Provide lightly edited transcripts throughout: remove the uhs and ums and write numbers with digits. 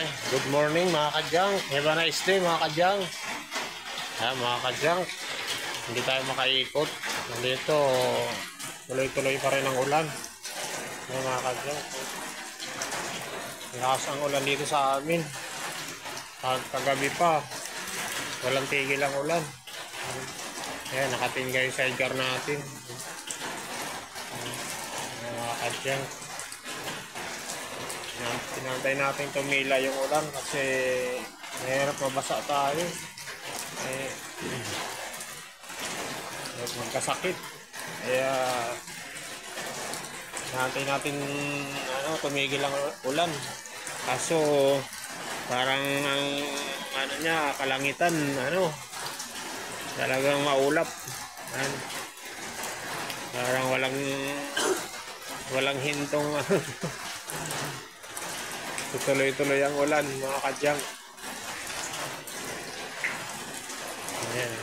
Good morning mga kadyang. Have a nice day mga kadyang. Mga kadyang, hindi tayo makaikot. Nandito, tuloy-tuloy pa rin ang ulan. Mga kadyang, lakas ang ulan dito sa amin. Kagabi pa, walang tigil ang ulan. Ayan, nakatingga yung sidecar natin. Mga kadyang, pinantay natin tumila yung ulan kasi mahirap mabasa tayo. Magkasakit. Kaya nantay natin tumigil ang ulan. Kaso parang ang niya, kalangitan talagang maulap. Parang walang hintong tuloy-tuloy ang ulan mga kadyang. Ayan.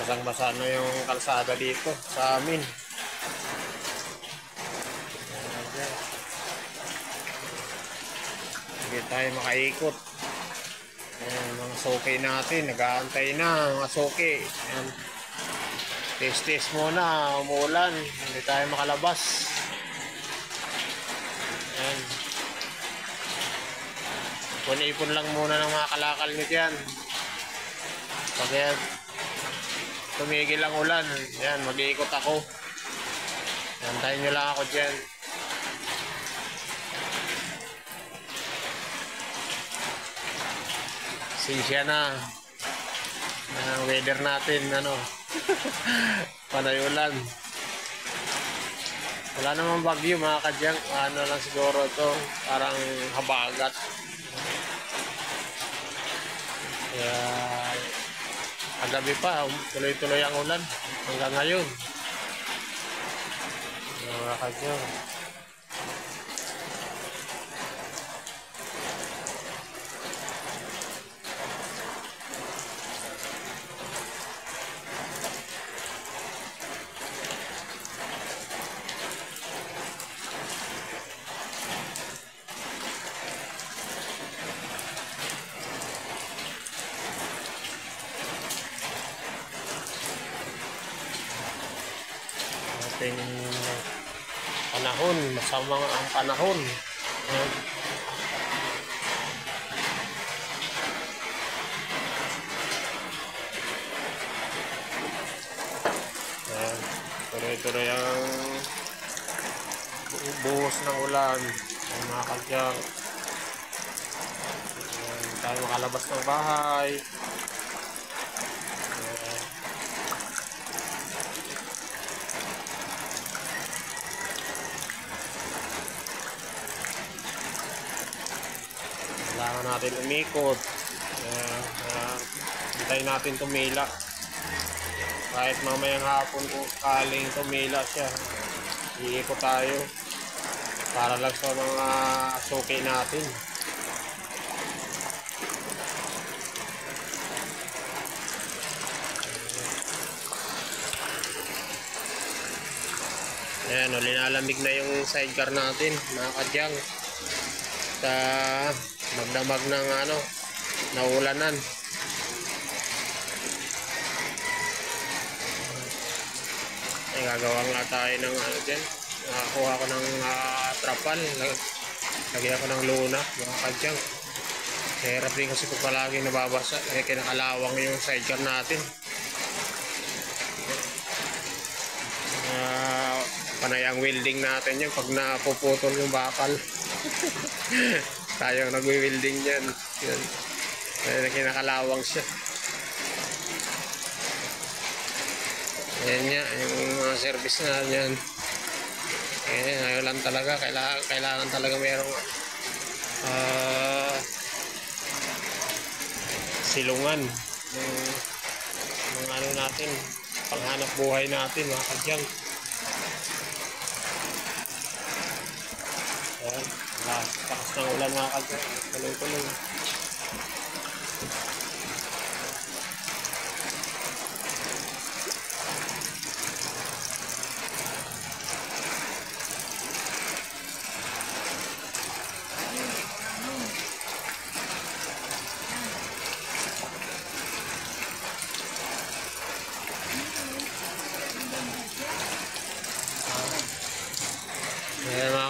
Basang-basa na yung kalsada dito sa amin. Hindi tayo makaikot. Ayan, mga suki natin, nag-aantay na mga suki. Ayan. Test muna, umuulan, hindi tayo makalabas. Ayan. Ipon lang muna ng mga kalakal nyo dyan. Pag tumigil ang ulan, ayan, mag-iikot ako. Antayin nyo lang ako dyan. Sinsya na ang weather natin, panay ulan. Wala namang bagyo mga kadyang, lang siguro ito, parang habagat. Kaya kagabi pa, tuloy-tuloy ang ulan hanggang ngayon. Mga kadyang. Ating panahon, masama ang panahon. Tuloy-tuloy ang buhos ng ulan, mga kadyang. Hindi tayo makalabas ng bahay. Kailangan natin umikot. Hintayin natin tumila. Kahit mamayang hapon kung kaling tumila siya, iikot tayo para lang sa mga suki natin. Ayan, linalamig na yung sidecar natin mga kadyang sa magdamag ng naulanan. Ay, gagawa nga tayo ng dyan. Nakakuha ko ng trapal, lagyan ko ng luna mga kadyang. Hirap din kasi kung palaging nababasa, kinakalawang yung sidecar natin. Panay ang welding natin yun pag napuputol yung bakal. Tayo nagwi-welding yan. Kinakalawang siya. Ayan nga, yung mga service na yan. Ngayon lang talaga, kailangan talaga mayroong silungan ng natin, panghanap buhay natin mga kadyang. Ayan, lakas ng ulan mga kadyang, tuloy-tuloy.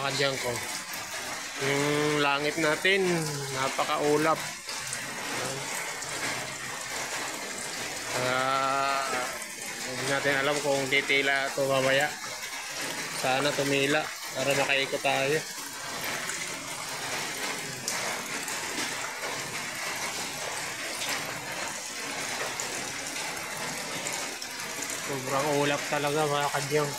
kadyang ko. Yung langit natin, napakaulap. Hindi natin alam kung titila ito mamaya. Sana tumila para makaikot tayo. Sobrang ulap talaga mga kadyang.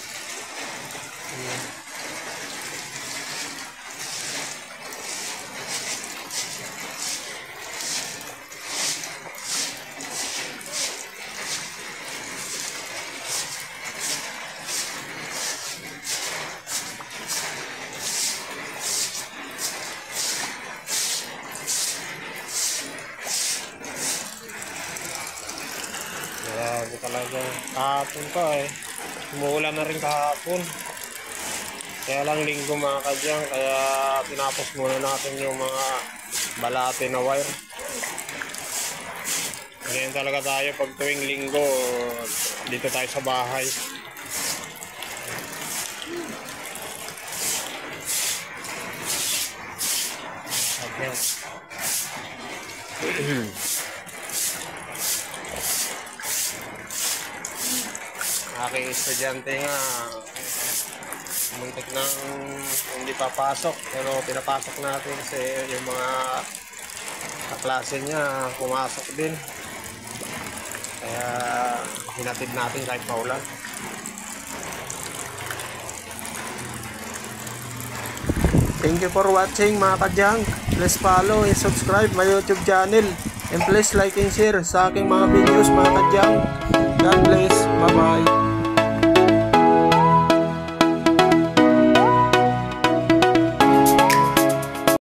Grabe talaga. Kahapon pa eh. Umuulan na rin kahapon. Kaya lang linggo mga kadyang. Kaya tinapos muna natin yung mga balate na wire. Ngayon talaga tayo pag tuwing linggo. Dito tayo sa bahay. Okay. Aking estudyante nga muntik nang hindi papasok, pero pinapasok natin kasi yung mga kaklase niya pumasok din, kaya hinatid natin kahit paulan. Thank you for watching mga kadyang. Please follow and subscribe my YouTube channel, and please like and share sa aking mga videos mga kadyang. God bless. Bye bye.